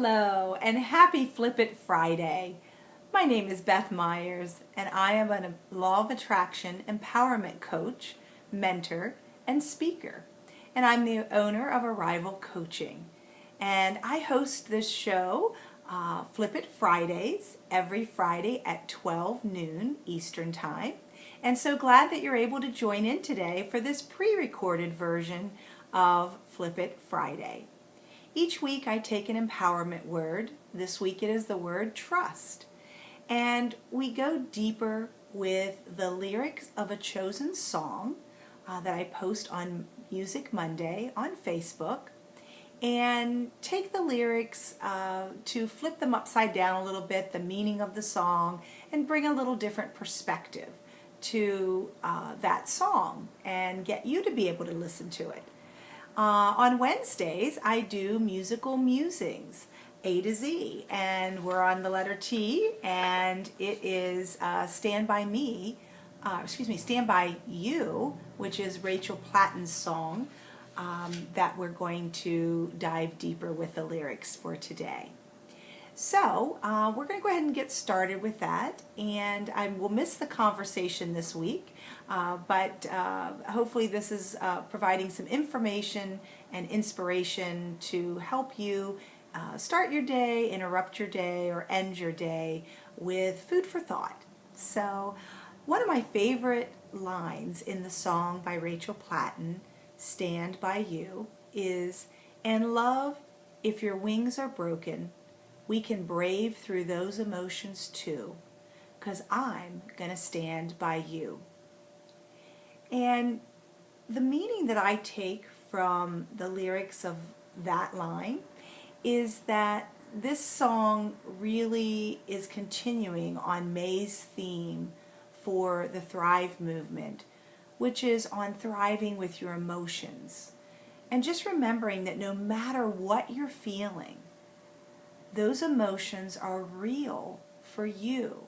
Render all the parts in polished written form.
Hello and happy Flip It Friday. My name is Beth Myers and I am a Law of Attraction empowerment coach, mentor, and speaker. And I'm the owner of Arrival Coaching. And I host this show, Flip It Fridays, every Friday at 12 noon Eastern Time. And so glad that you're able to join in today for this pre-recorded version of Flip It Friday. Each week I take an empowerment word. This week it is the word trust. And we go deeper with the lyrics of a chosen song that I post on Music Monday on Facebook, and take the lyrics to flip them upside down a little bit, the meaning of the song, and bring a little different perspective to that song and get you to be able to listen to it. On Wednesdays, I do musical musings, A to Z, and we're on the letter T, and it is Stand By You, which is Rachel Platten's song that we're going to dive deeper with the lyrics for today. So we're going to go ahead and get started with that, and I will miss the conversation this week, but hopefully this is providing some information and inspiration to help you start your day, interrupt your day, or end your day with food for thought. So one of my favorite lines in the song by Rachel Platten, Stand By You, is, "And love, if your wings are broken, we can brave through those emotions too, 'cause I'm gonna stand by you." And the meaning that I take from the lyrics of that line is that this song really is continuing on May's theme for the Thrive movement, which is on thriving with your emotions. And just remembering that no matter what you're feeling, those emotions are real for you.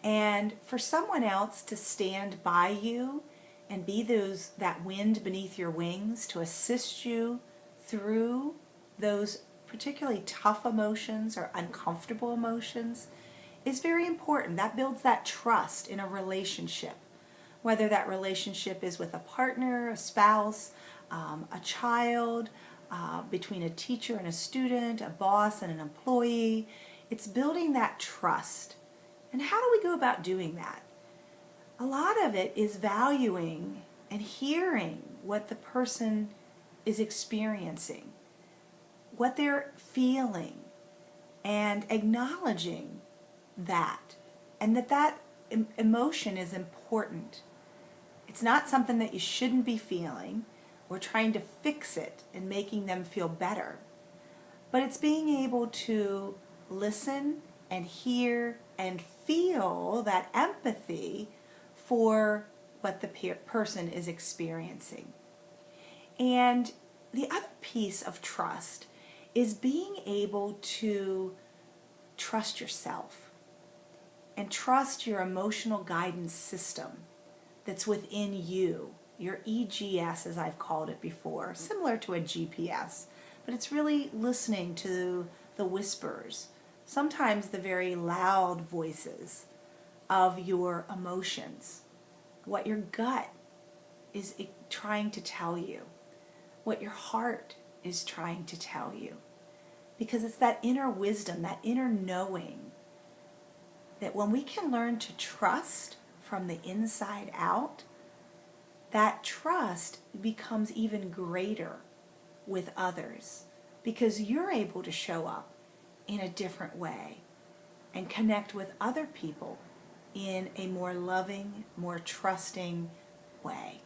And for someone else to stand by you and be that wind beneath your wings to assist you through those particularly tough emotions or uncomfortable emotions is very important. That builds that trust in a relationship, whether that relationship is with a partner, a spouse, a child, between a teacher and a student, a boss and an employee. It's building that trust. And how do we go about doing that? A lot of it is valuing and hearing what the person is experiencing, what they're feeling, and acknowledging that, and that emotion is important. It's not something that you shouldn't be feeling. We're trying to fix it and making them feel better. But it's being able to listen and hear and feel that empathy for what the person is experiencing. And the other piece of trust is being able to trust yourself and trust your emotional guidance system that's within you. Your EGS, as I've called it before, similar to a GPS, but it's really listening to the whispers, sometimes the very loud voices of your emotions, what your gut is trying to tell you, what your heart is trying to tell you. Because it's that inner wisdom, that inner knowing, that when we can learn to trust from the inside out, that trust becomes even greater with others because you're able to show up in a different way and connect with other people in a more loving, more trusting way.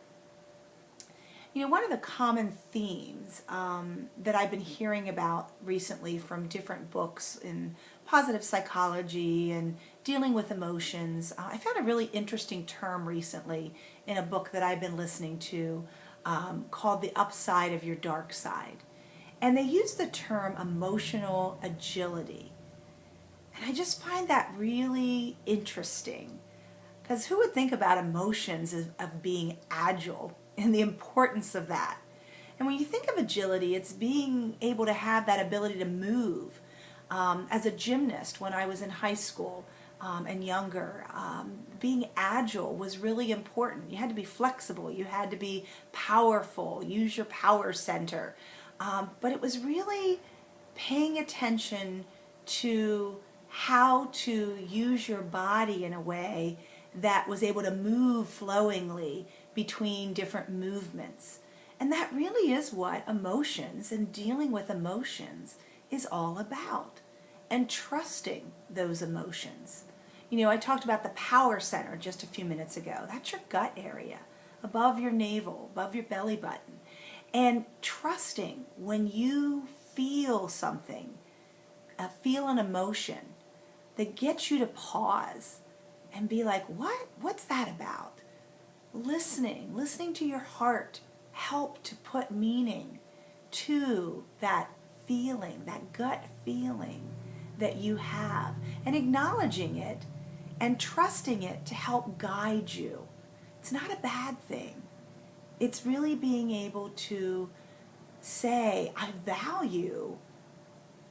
You know, one of the common themes that I've been hearing about recently from different books in positive psychology and dealing with emotions, I found a really interesting term recently in a book that I've been listening to called The Upside of Your Dark Side. And they use the term emotional agility. And I just find that really interesting, because who would think about emotions of being agile and the importance of that? And when you think of agility, it's being able to have that ability to move As a gymnast, when I was in high school and younger, being agile was really important. You had to be flexible, you had to be powerful, use your power center. But it was really paying attention to how to use your body in a way that was able to move flowingly between different movements. And that really is what emotions and dealing with emotions is all about. And trusting those emotions. You know, I talked about the power center just a few minutes ago. That's your gut area, above your navel, above your belly button. And trusting when you feel something, feel an emotion that gets you to pause and be like, what's that about? Listening to your heart help to put meaning to that feeling, that gut feeling that you have, and acknowledging it and trusting it to help guide you. It's not a bad thing. It's really being able to say, I value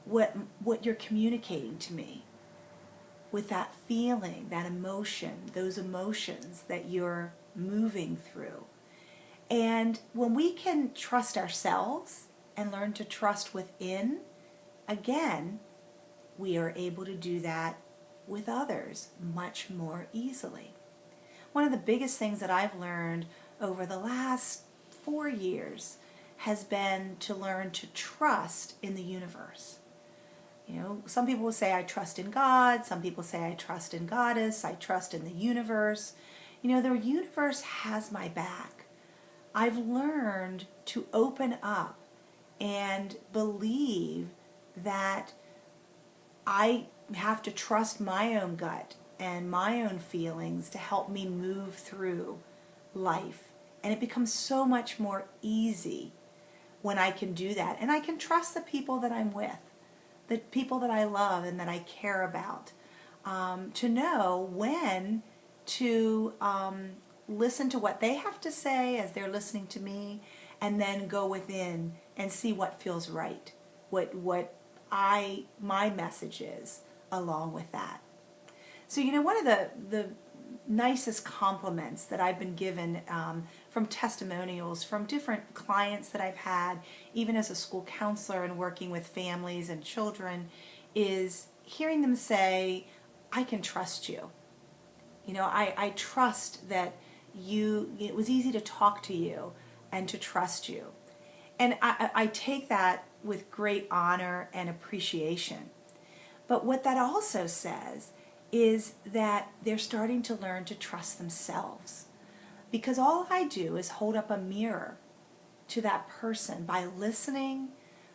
what you're communicating to me with that feeling, that emotion, those emotions that you're moving through. And when we can trust ourselves and learn to trust within, again, we are able to do that with others much more easily. One of the biggest things that I've learned over the last 4 years has been to learn to trust in the universe. You know, some people will say I trust in God, some people say I trust in Goddess, I trust in the universe. You know, the universe has my back. I've learned to open up and believe that I have to trust my own gut and my own feelings to help me move through life. And it becomes so much more easy when I can do that. And I can trust the people that I'm with, the people that I love and that I care about, to know when to listen to what they have to say as they're listening to me, and then go within and see what feels right, what my message is along with that. So, you know, one of the nicest compliments that I've been given from testimonials from different clients that I've had, even as a school counselor and working with families and children, is hearing them say, I can trust you. You know, I trust that it was easy to talk to you and to trust you. And I take that with great honor and appreciation. But what that also says is that they're starting to learn to trust themselves. Because all I do is hold up a mirror to that person by listening,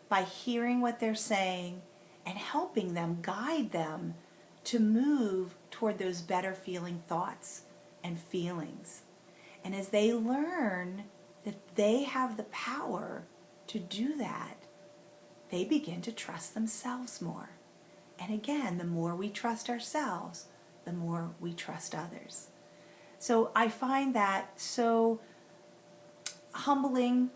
by hearing what they're saying, and helping them, guide them to move toward those better feeling thoughts and feelings. And as they learn that they have the power to do that, they begin to trust themselves more. And again, the more we trust ourselves, the more we trust others. So I find that so humbling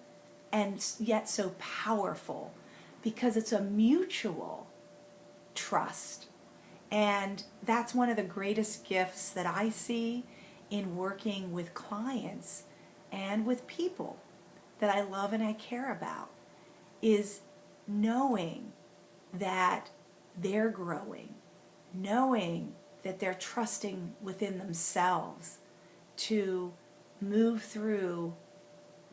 and yet so powerful, because it's a mutual trust. And that's one of the greatest gifts that I see in working with clients and with people that I love and I care about, is knowing that they're growing, knowing that they're trusting within themselves to move through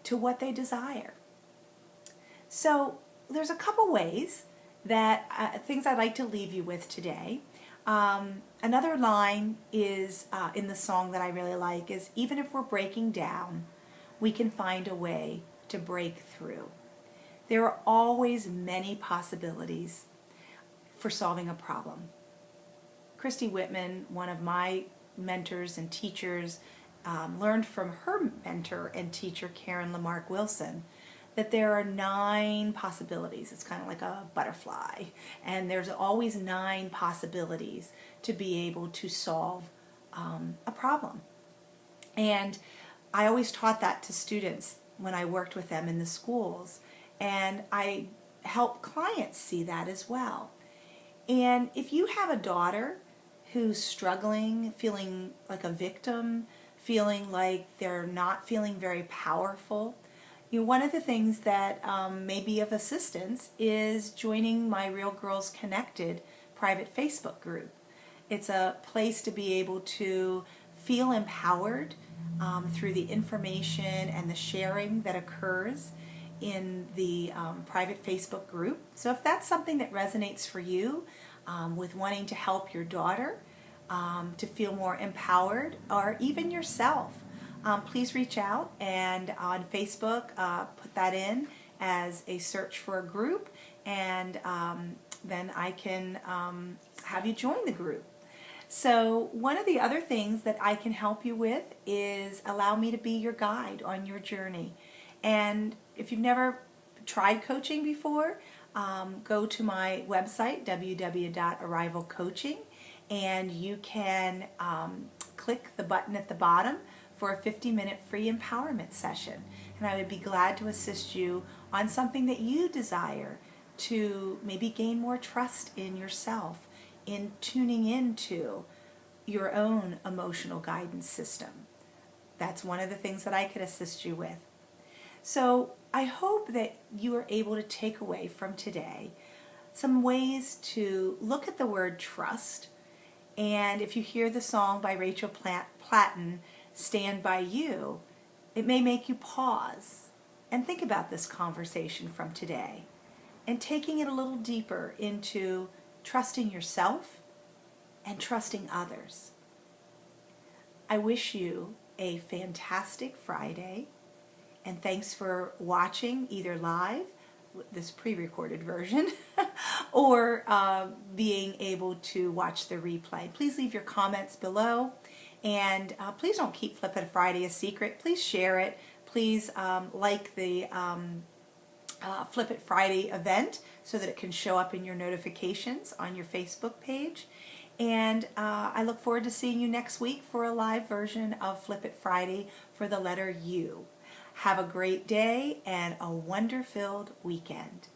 to what they desire. So there's a couple ways that things I'd like to leave you with today. Another line is in the song that I really like is, even if we're breaking down, we can find a way to break through. There are always many possibilities for solving a problem. Christy Whitman, one of my mentors and teachers, learned from her mentor and teacher, Karen Lamarck Wilson, that there are 9 possibilities. It's kind of like a butterfly, and there's always 9 possibilities to be able to solve a problem. And I always taught that to students when I worked with them in the schools, and I help clients see that as well. And if you have a daughter who's struggling, feeling like a victim, feeling like they're not feeling very powerful, one of the things that may be of assistance is joining my Real Girls Connected private Facebook group. It's a place to be able to feel empowered through the information and the sharing that occurs in the private Facebook group. So if that's something that resonates for you with wanting to help your daughter to feel more empowered, or even yourself, please reach out and on Facebook put that in as a search for a group, and then I can have you join the group. So one of the other things that I can help you with is allow me to be your guide on your journey. And if you've never tried coaching before, go to my website, www.arrivalcoaching, and you can click the button at the bottom for a 50-minute free empowerment session. And I would be glad to assist you on something that you desire to maybe gain more trust in yourself, in tuning into your own emotional guidance system. That's one of the things that I could assist you with. So I hope that you are able to take away from today some ways to look at the word trust. And if you hear the song by Rachel Platten, Stand By You, it may make you pause and think about this conversation from today and taking it a little deeper into trusting yourself and trusting others. I wish you a fantastic Friday, and thanks for watching either live, this pre-recorded version, or being able to watch the replay. Please leave your comments below, and please don't keep Flip It Friday a secret. Please share it. Please like the Flip It Friday event so that it can show up in your notifications on your Facebook page. And I look forward to seeing you next week for a live version of Flip It Friday for the letter U. Have a great day and a wonder-filled weekend.